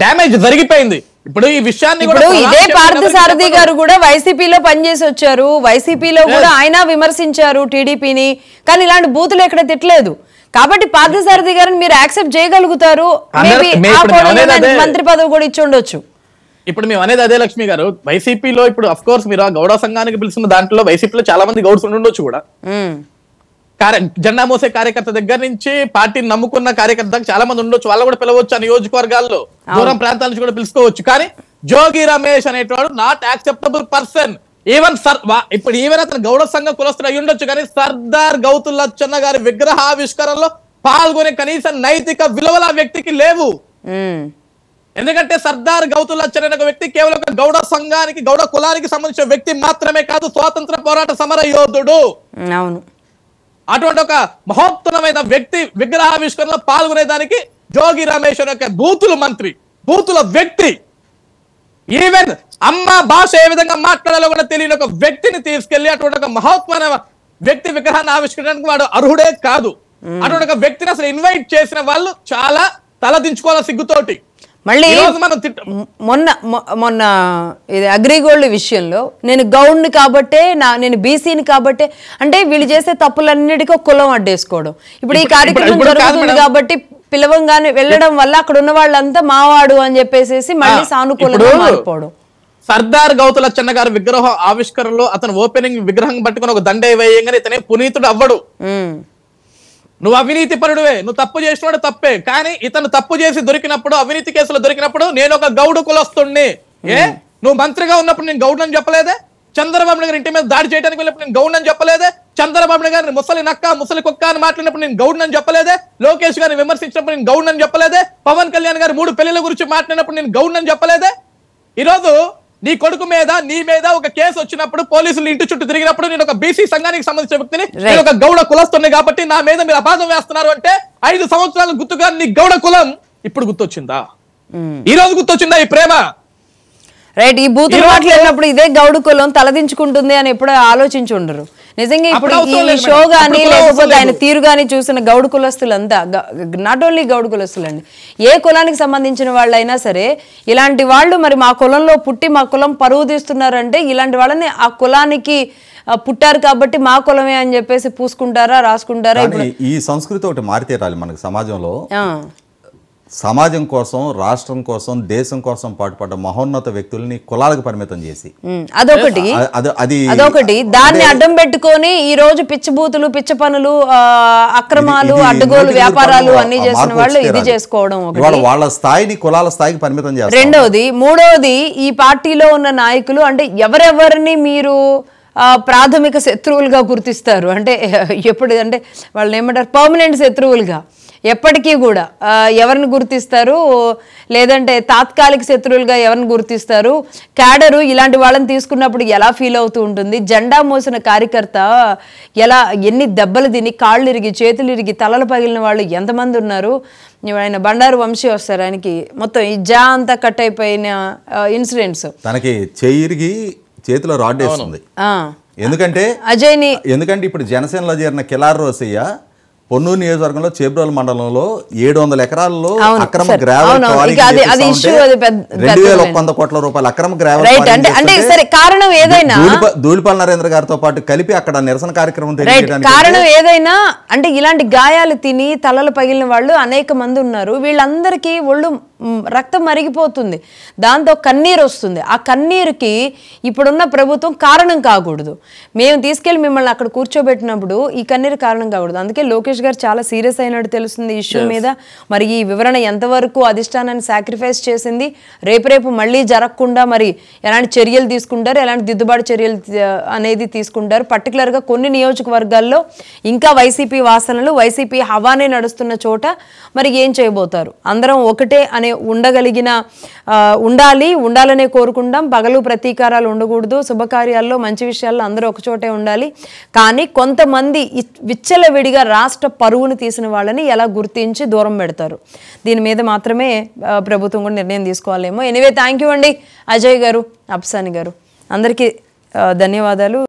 డ్యామేజ్ జరిగిపోయింది. ఇప్పుడు ఈ విషయాన్ని ఇదే పార్థసారథి గారు కూడా వైసీపీలో పనిచేసి వచ్చారు, వైసీపీలో కూడా ఆయన విమర్శించారు టీడీపీని, కానీ ఇలాంటి బూతులు ఎక్కడ తిట్టలేదు. కాబట్టి పార్థసారథి గారిని మీరు యాక్సెప్ట్ చేయగలుగుతారు, మంత్రి పదవి కూడా ఇచ్చి ఉండొచ్చు. ఇప్పుడు మేము అనేది అదే లక్ష్మి గారు, వైసీపీలో ఇప్పుడు అఫ్ కోర్స్ మీరు ఆ గౌడ సంఘానికి పిలిచిన దాంట్లో వైసీపీలో చాలా మంది గౌడ్స్ ఉండొచ్చు కూడా. జెండా మోసే కార్యకర్త దగ్గర నుంచి పార్టీని నమ్ముకున్న కార్యకర్త చాలా మంది ఉండొచ్చు, వాళ్ళు కూడా పిలవచ్చు. ఆ నియోజకవర్గాల్లో దూరం ప్రాంతాల నుంచి కూడా పిలుచుకోవచ్చు. కానీ జోగి రమేష్ అనేటవాడు నాట్ యాక్సెప్టబుల్ పర్సన్. ఈవెన్ ఇప్పుడు ఈవెన్ అతను గౌడ సంఘ కులస్తుడు అయి ఉండొచ్చు, కానీ సర్దార్ గౌతు లచ్చన్న గారి విగ్రహావిష్కరణలో పాల్గొనే కనీస నైతిక విలువల వ్యక్తికి లేవు. ఎందుకంటే సర్దార్ గౌతు లచ్చన్న అనే వ్యక్తి కేవలం ఒక గౌడ సంఘానికి, గౌడ కులానికి సంబంధించిన వ్యక్తి మాత్రమే కాదు, స్వాతంత్ర పోరాట సమర యోధుడు. అవును, అటువంటి ఒక మహోత్తరమైన వ్యక్తి విగ్రహావిష్కరణలో పాల్గొనేదానికి జోగి రమేష్ యొక్క బూతుల మంత్రి, బూతుల వ్యక్తి, ఈవెన్ అమ్మ భాష ఏ విధంగా మాట్లాడాలో కూడా తెలియని ఒక వ్యక్తిని తీసుకెళ్లి అటువంటి ఒక మహోత్తరమైన వ్యక్తి విగ్రహాన్ని ఆవిష్కరించడానికి వాడు అర్హుడే కాదు. అటువంటి ఒక వ్యక్తిని అసలు ఇన్వైట్ చేసిన వాళ్ళు చాలా తలదించుకోవాలి సిగ్గుతోటి. మళ్ళీ మొన్న ఇది అగ్రిగోల్డ్ విషయంలో నేను గౌడ్ని కాబట్టే, నేను బీసీని కాబట్టే, అంటే వీళ్ళు చేసే తప్పులన్నిటికీ కులం అడ్డేసుకోవడం. ఇప్పుడు ఈ కార్యక్రమం జరుగుతుంది కాబట్టి పిలవంగానే వెళ్ళడం వల్ల అక్కడ ఉన్న వాళ్ళంతా మావాడు అని చెప్పేసి మళ్ళీ సానుకూలంగా మారిపోవడం. సర్దార్ గౌతు లచ్చన్న గారి విగ్రహం ఆవిష్కరణలో అతను ఓపెనింగ్ విగ్రహం పట్టుకుని ఒక దండ వేయంగానే ఇతనే పునీతుడు అవ్వడు. నువ్వు అవినీతి పరుడువే, నువ్వు తప్పు చేసినవాడు తప్పే, కానీ ఇతను తప్పు చేసి దొరికినప్పుడు, అవినీతి కేసులో దొరికినప్పుడు నేను ఒక గౌడు కులస్తుణ్ణి, నువ్వు మంత్రిగా ఉన్నప్పుడు నేను గౌడు అని చెప్పలేదే, చంద్రబాబు నాయుడు ఇంటి మీద దాడి చేయడానికి వెళ్ళినప్పుడు నేను గౌడు అని చెప్పలేదే, చంద్రబాబు నాయుడు గారిని ముసలి నక్క ముసలి కుక్క అని మాట్లాడినప్పుడు నేను గౌడు అని చెప్పలేదే, లోకేష్ గారిని విమర్శించినప్పుడు నేను గౌడు అని చెప్పలేదే, పవన్ కళ్యాణ్ గారు 3 పెళ్లిల గురించి మాట్లాడినప్పుడు నేను గౌడు అని చెప్పలేదే. ఈరోజు నీ కొడుకు మీద, నీ మీద ఒక కేసు వచ్చినప్పుడు పోలీసులు ఇంటి చుట్టూ తిరిగినప్పుడు నేను ఒక బీసీ సంఘానికి సంబంధించిన వ్యక్తిని, నేను ఒక గౌడ కులస్తుని కాబట్టి నా మీద మీరు అపాదం వేస్తున్నారు అంటే 5 సంవత్సరాలు గుర్తుగా నీ గౌడ కులం ఇప్పుడు గుర్తొచ్చిందా? ఈ రోజు గుర్తొచ్చిందా ఈ ప్రేమ? రైట్, ఈ బూతులు మాట్లాడినప్పుడు ఇదే గౌడు కులం తలదించుకుంటుంది అని ఎప్పుడో ఆలోచించి ఉండరు. నిజంగా ఇప్పుడు ఈ షో గానీ లేకపోతే ఆయన తీరు గానీ చూసిన గౌడు కులస్తులంతా, నాట్ ఓన్లీ గౌడు కులస్తులండి, ఏ కులానికి సంబంధించిన వాళ్ళైనా సరే ఇలాంటి వాళ్ళు మరి మా కులంలో పుట్టి మా కులం పరువు తీస్తున్నారంటే ఇలాంటి వాళ్ళని ఆ కులానికి పుట్టారు కాబట్టి మా కులమే అని చెప్పేసి పూసుకుంటారా, రాసుకుంటారా? ఈ సంస్కృతి ఒకటి మారితేరాలి మనకు సమాజంలో. సమాజం కోసం, రాష్ట్రం కోసం, దేశం కోసం పాటుపడ్డ మహోన్నత వ్యక్తుల్ని కులాలకు పరిమితం చేసి అదొకటి దాన్ని అడ్డం పెట్టుకొని ఈ రోజు పిచ్చబూతులు, పిచ్చ పనులు, అక్రమాలు, అడ్డగోలు వ్యాపారాలు అన్ని చేసిన వాళ్ళు ఇది చేసుకోవడం వాళ్ళ స్థాయిని కులాల స్థాయికి పరిమితం చేస్తారు. రెండోది. మూడోది, ఈ పార్టీలో ఉన్న నాయకులు అంటే ఎవరెవరిని మీరు ప్రాథమిక శత్రువులుగా గుర్తిస్తారు అంటే ఎప్పుడు అంటే వాళ్ళని ఏమంటారు పర్మనెంట్ శత్రువులుగా ఎప్పటికీ కూడా ఎవరిని గుర్తిస్తారు, లేదంటే తాత్కాలిక శత్రువులుగా ఎవరిని గుర్తిస్తారు, క్యాడరు ఇలాంటి వాళ్ళని తీసుకున్నప్పుడు ఎలా ఫీల్ అవుతూ ఉంటుంది, జెండా మోసిన కార్యకర్త ఎలా ఎన్ని దెబ్బలు తిని కాళ్ళు ఇరిగి చేతులు ఇరిగి తలలు పగిలిన వాళ్ళు ఎంతమంది ఉన్నారు. ఆయన బండారు వంశీ వస్తారు, ఆయనకి మొత్తం ఈ జా అంతా కట్ అయిపోయిన ఇన్సిడెంట్స్, తనకి చెయ్యిరిగి చేతిలో రాడ్ వేస్తుంది. ఎందుకంటే ఇప్పుడు జనసేనలో చేరిన కిలార్ రోసయ్య పొన్నూరు నియోజకవర్గంలో చేబ్రోలు మండలంలో 700 ఎకరాల్లో అక్రమ గ్రావెల్ 2,100 కోట్ల రూపాయల అక్రమ గ్రావెల్ ధూళిపాల నరేంద్ర గారితో పాటు కలిపి అక్కడ నిరసన కార్యక్రమం కారణం ఏదైనా అంటే ఇలాంటి గాయాలు తిని తలలు పగిలిన వాళ్ళు అనేక మంది ఉన్నారు. వీళ్ళందరికీ ఒళ్ళు రక్తం మరిగిపోతుంది, దాంతో కన్నీరు వస్తుంది. ఆ కన్నీరుకి ఇప్పుడున్న ప్రభుత్వం కారణం కాకూడదు. మేము తీసుకెళ్ళి మిమ్మల్ని అక్కడ కూర్చోబెట్టినప్పుడు ఈ కన్నీరు కారణం కాకూడదు. అందుకే లోకేష్ గారు చాలా సీరియస్ అయినట్టు తెలుస్తుంది ఇష్యూ మీద. మరి ఈ వివరణ ఎంతవరకు అధిష్టానాన్ని సాక్రిఫైస్ చేసింది, రేపు మళ్ళీ జరగకుండా మరి ఎలాంటి చర్యలు తీసుకుంటారు, ఎలాంటి దిద్దుబాటు చర్యలు అనేది తీసుకుంటారు. పర్టికులర్గా కొన్ని నియోజకవర్గాల్లో ఇంకా వైసీపీ వాసనలు, వైసీపీ హవానే నడుస్తున్న చోట మరి ఏం చేయబోతారు. అందరం ఒకటే అనే ఉండాలనే కోరుకుంటాం. పగలు ప్రతీకారాలు ఉండకూడదు, శుభకార్యాల్లో మంచి విషయాల్లో అందరూ ఒకచోటే ఉండాలి. కానీ కొంతమంది విచ్చలవిడిగా రాష్ట్ర పరువును తీసిన వాళ్ళని ఎలా గుర్తించి దూరం పెడతారు, దీని మీద మాత్రమే ప్రభుత్వం కూడా నిర్ణయం తీసుకోవాలేమో. ఎనీవే, థ్యాంక్ యూ అండి అజయ్ గారు, అప్సాని గారు, అందరికీ ధన్యవాదాలు.